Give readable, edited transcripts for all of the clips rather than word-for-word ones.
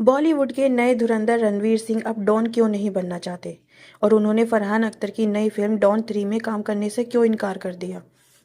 बॉलीवुड के नए धुरंधर रणवीर सिंह अब डॉन क्यों नहीं बनना चाहते और उन्होंने फरहान अख्तर की नई फिल्म डॉन 3 में काम करने से क्यों इनकार कर दिया।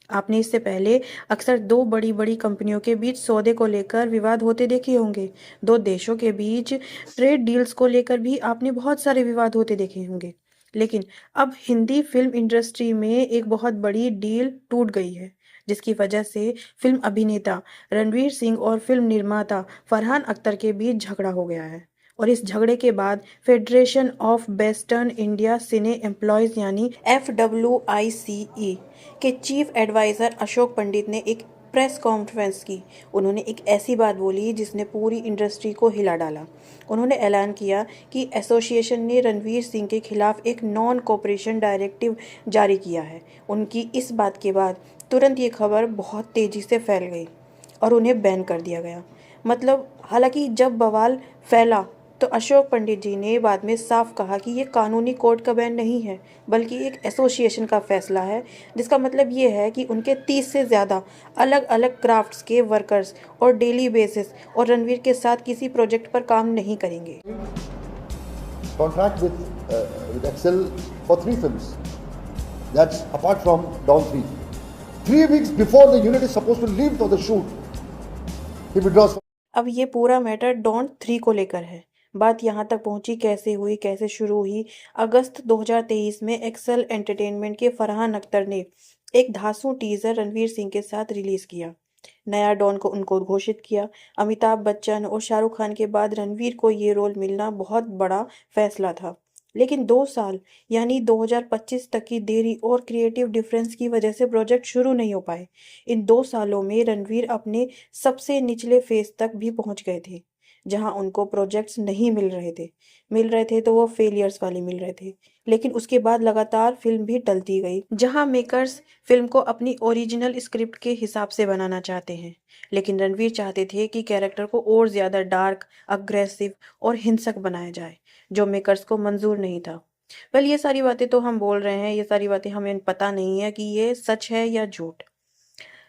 आपने इससे पहले अक्सर दो बड़ी बड़ी कंपनियों के बीच सौदे को लेकर विवाद होते देखे होंगे। दो देशों के बीच ट्रेड डील्स को लेकर भी आपने बहुत सारे विवाद होते देखे होंगे। लेकिन अब हिंदी फिल्म इंडस्ट्री में एक बहुत बड़ी डील टूट गई है, जिसकी वजह से फिल्म अभिनेता रणवीर सिंह और फिल्म निर्माता फरहान अख्तर के बीच झगड़ा हो गया है। और इस झगड़े के बाद federation of western India cine employees यानी FWICE के चीफ एडवाइजर अशोक पंडित ने एक प्रेस कॉन्फ्रेंस की। उन्होंने एक ऐसी बात बोली जिसने पूरी इंडस्ट्री को हिला डाला। उन्होंने ऐलान किया कि एसोसिएशन ने रणवीर सिंह के खिलाफ एक नॉन कोऑपरेशन डायरेक्टिव जारी किया है। उनकी इस बात के बाद तुरंत ये खबर बहुत तेज़ी से फैल गई और उन्हें बैन कर दिया गया। मतलब हालांकि जब बवाल फैला तो अशोक पंडित जी ने बाद में साफ कहा कि ये कानूनी कोर्ट का बैन नहीं है, बल्कि एक एसोसिएशन का फैसला है, जिसका मतलब ये है कि उनके 30 से ज़्यादा अलग अलग क्राफ्ट्स के वर्कर्स और डेली बेसिस और रणवीर के साथ किसी प्रोजेक्ट पर काम नहीं करेंगे। Contract with Excel for 3 films. That's apart from Dawn 3. 3 weeks before the unit is supposed to leave for the shoot, he withdraws. अब ये पूरा मैटर डॉन 3 को लेकर है। बात यहाँ तक पहुंची कैसे हुई, कैसे शुरू हुई। अगस्त 2023 में एक्सेल एंटरटेनमेंट के फरहान अख्तर ने एक धांसू टीजर रणवीर सिंह के साथ रिलीज किया। नया डॉन को उनको घोषित किया। अमिताभ बच्चन और शाहरुख खान के बाद रणवीर को ये रोल मिलना बहुत बड़ा फैसला था। लेकिन 2 साल यानी 2025 तक की देरी और क्रिएटिव डिफरेंस की वजह से प्रोजेक्ट शुरू नहीं हो पाए। इन 2 सालों में रणवीर अपने सबसे निचले फेज तक भी पहुंच गए थे, जहां उनको प्रोजेक्ट्स नहीं मिल रहे थे तो वो फेलियर्स वाले मिल रहे थे। लेकिन उसके बाद लगातार फिल्म भी टलती गई, जहां मेकर्स फिल्म को अपनी ओरिजिनल स्क्रिप्ट के हिसाब से बनाना चाहते हैं, लेकिन रणवीर चाहते थे कि कैरेक्टर को और ज़्यादा डार्क, अग्रेसिव और हिंसक बनाया जाए, जो मेकर्स को मंजूर नहीं था। वेल, ये सारी बातें तो हम बोल रहे हैं, ये सारी बातें हमें पता नहीं है कि ये सच है या झूठ।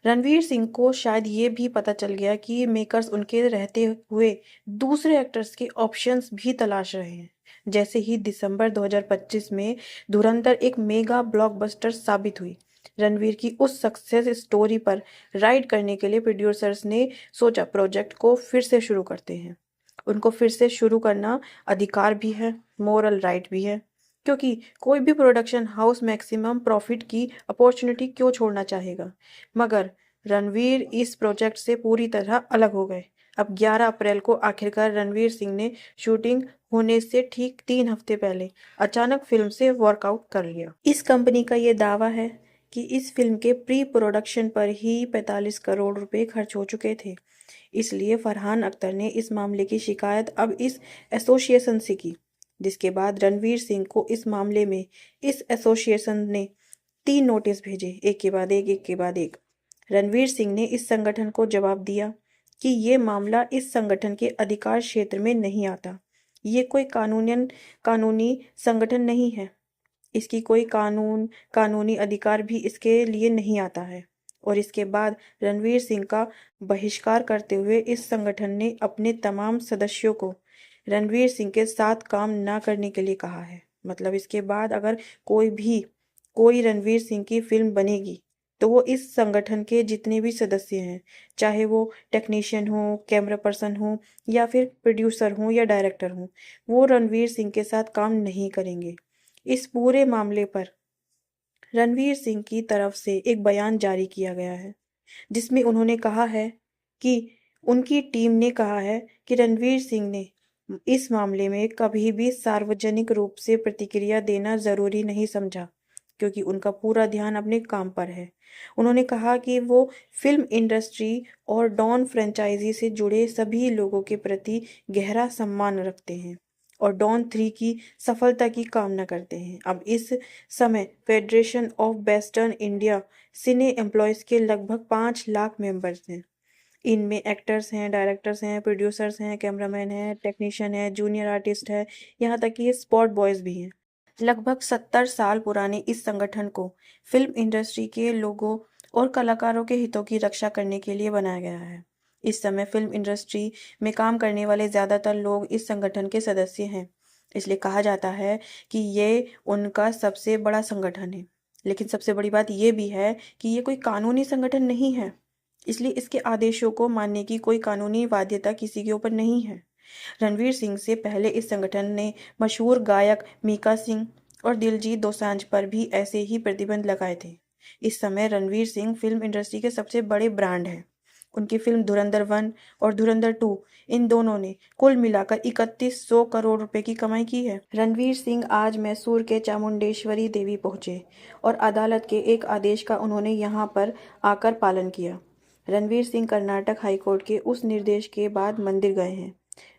रणवीर सिंह को शायद ये भी पता चल गया कि मेकर्स उनके रहते हुए दूसरे एक्टर्स के ऑप्शंस भी तलाश रहे हैं। जैसे ही दिसंबर 2025 में धुरंधर एक मेगा ब्लॉकबस्टर साबित हुई। रणवीर की उस सक्सेस स्टोरी पर राइड करने के लिए प्रोड्यूसर्स ने सोचा प्रोजेक्ट को फिर से शुरू करते हैं। उनको फिर से शुरू करना अधिकार भी है, मोरल राइट भी है, क्योंकि कोई भी प्रोडक्शन हाउस मैक्सिमम प्रॉफिट की अपॉर्चुनिटी क्यों छोड़ना चाहेगा। मगर रणवीर इस प्रोजेक्ट से पूरी तरह अलग हो गए। अब 11 अप्रैल को आखिरकार रणवीर सिंह ने शूटिंग होने से ठीक 3 हफ्ते पहले अचानक फिल्म से वर्कआउट कर लिया। इस कंपनी का ये दावा है कि इस फिल्म के प्री प्रोडक्शन पर ही 45 करोड़ रुपए खर्च हो चुके थे। इसलिए फरहान अख्तर ने इस मामले की शिकायत अब इस एसोसिएशन से की, जिसके बाद रणवीर सिंह को इस मामले में इस एसोसिएशन ने 3 नोटिस भेजे, एक के बाद एक के बाद एक। रणवीर सिंह ने इस संगठन को जवाब दिया कि ये मामला इस संगठन के अधिकार क्षेत्र में नहीं आता। ये कोई कानूनी संगठन नहीं है। इसकी कोई कानूनी अधिकार भी इसके लिए नहीं आता है। और इसके बाद रणवीर सिंह का बहिष्कार करते हुए इस संगठन ने अपने तमाम सदस्यों को रणवीर सिंह के साथ काम ना करने के लिए कहा है। मतलब इसके बाद अगर कोई रणवीर सिंह की फिल्म बनेगी तो वो इस संगठन के जितने भी सदस्य हैं, चाहे वो टेक्नीशियन हो, कैमरा पर्सन हो या फिर प्रोड्यूसर हो या डायरेक्टर हो, वो रणवीर सिंह के साथ काम नहीं करेंगे। इस पूरे मामले पर रणवीर सिंह की तरफ से एक बयान जारी किया गया है, जिसमें उन्होंने कहा है कि उनकी टीम ने कहा है कि रणवीर सिंह ने इस मामले में कभी भी सार्वजनिक रूप से प्रतिक्रिया देना ज़रूरी नहीं समझा, क्योंकि उनका पूरा ध्यान अपने काम पर है। उन्होंने कहा कि वो फिल्म इंडस्ट्री और डॉन फ्रेंचाइजी से जुड़े सभी लोगों के प्रति गहरा सम्मान रखते हैं और डॉन 3 की सफलता की कामना करते हैं। अब इस समय federation of western India cine employees के लगभग 5 लाख मेंबर्स हैं। इनमें एक्टर्स हैं, डायरेक्टर्स हैं, प्रोड्यूसर्स हैं, कैमरामैन हैं, टेक्नीशियन है, जूनियर आर्टिस्ट है, यहाँ तक कि स्पॉट बॉयज़ भी हैं। लगभग 70 साल पुराने इस संगठन को फिल्म इंडस्ट्री के लोगों और कलाकारों के हितों की रक्षा करने के लिए बनाया गया है। इस समय फिल्म इंडस्ट्री में काम करने वाले ज़्यादातर लोग इस संगठन के सदस्य हैं, इसलिए कहा जाता है कि ये उनका सबसे बड़ा संगठन है। लेकिन सबसे बड़ी बात ये भी है कि ये कोई कानूनी संगठन नहीं है, इसलिए इसके आदेशों को मानने की कोई कानूनी बाध्यता किसी के ऊपर नहीं है। रणवीर सिंह से पहले इस संगठन ने मशहूर गायक मीका सिंह और दिलजीत दोसांझ पर भी ऐसे ही प्रतिबंध लगाए थे। इस समय रणवीर सिंह फिल्म इंडस्ट्री के सबसे बड़े ब्रांड हैं। उनकी फिल्म धुरंधर 1 और धुरंधर 2 इन दोनों ने कुल मिलाकर 3100 करोड़ रुपए की कमाई की है। रणवीर सिंह आज मैसूर के चामुंडेश्वरी देवी पहुंचे और अदालत के एक आदेश का उन्होंने यहां पर आकर पालन किया। रणवीर सिंह कर्नाटक हाईकोर्ट के उस निर्देश के बाद मंदिर गए हैं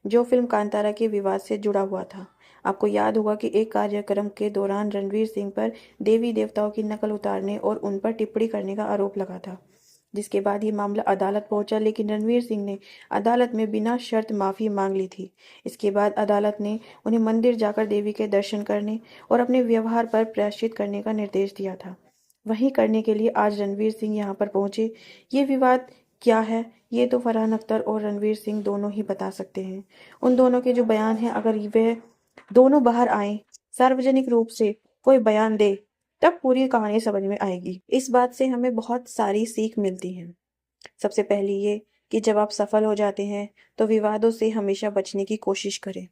जो फिल्म कांतारा के विवाद से जुड़ा हुआ था। आपको याद होगा कि एक कार्यक्रम के दौरान रणवीर सिंह पर देवी देवताओं की नकल उतारने और उन पर टिप्पणी करने का आरोप लगा था, जिसके बाद ये मामला अदालत पहुंचा, लेकिन रणवीर सिंह ने अदालत में बिना शर्त माफ़ी मांग ली थी। इसके बाद अदालत ने उन्हें मंदिर जाकर देवी के दर्शन करने और अपने व्यवहार पर प्रायश्चित करने का निर्देश दिया था। वहीं करने के लिए आज रणवीर सिंह यहाँ पर पहुंचे। ये विवाद क्या है, ये तो फरहान अख्तर और रणवीर सिंह दोनों ही बता सकते हैं। उन दोनों के जो बयान हैं, अगर वह दोनों बाहर आए, सार्वजनिक रूप से कोई बयान दे, तब पूरी कहानी समझ में आएगी। इस बात से हमें बहुत सारी सीख मिलती है। सबसे पहली ये कि जब आप सफल हो जाते हैं तो विवादों से हमेशा बचने की कोशिश करें।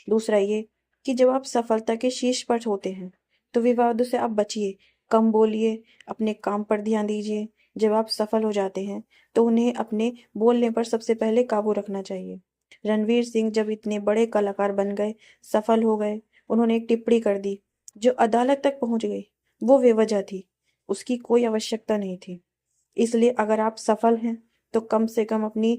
दूसरा ये कि जब आप सफलता के शीर्ष पर होते हैं तो विवादों से आप बचिए, कम बोलिए, अपने काम पर ध्यान दीजिए। जब आप सफल हो जाते हैं तो उन्हें अपने बोलने पर सबसे पहले काबू रखना चाहिए। रणवीर सिंह जब इतने बड़े कलाकार बन गए, सफल हो गए, उन्होंने एक टिप्पणी कर दी जो अदालत तक पहुंच गई, वो बेवजह थी, उसकी कोई आवश्यकता नहीं थी। इसलिए अगर आप सफल हैं तो कम से कम अपनी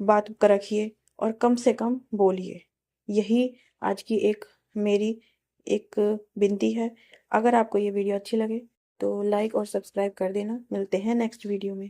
बात कर रखिए और कम से कम बोलिए। यही आज की मेरी एक विनती है। अगर आपको ये वीडियो अच्छी लगे तो लाइक और सब्सक्राइब कर देना। मिलते हैं नेक्स्ट वीडियो में।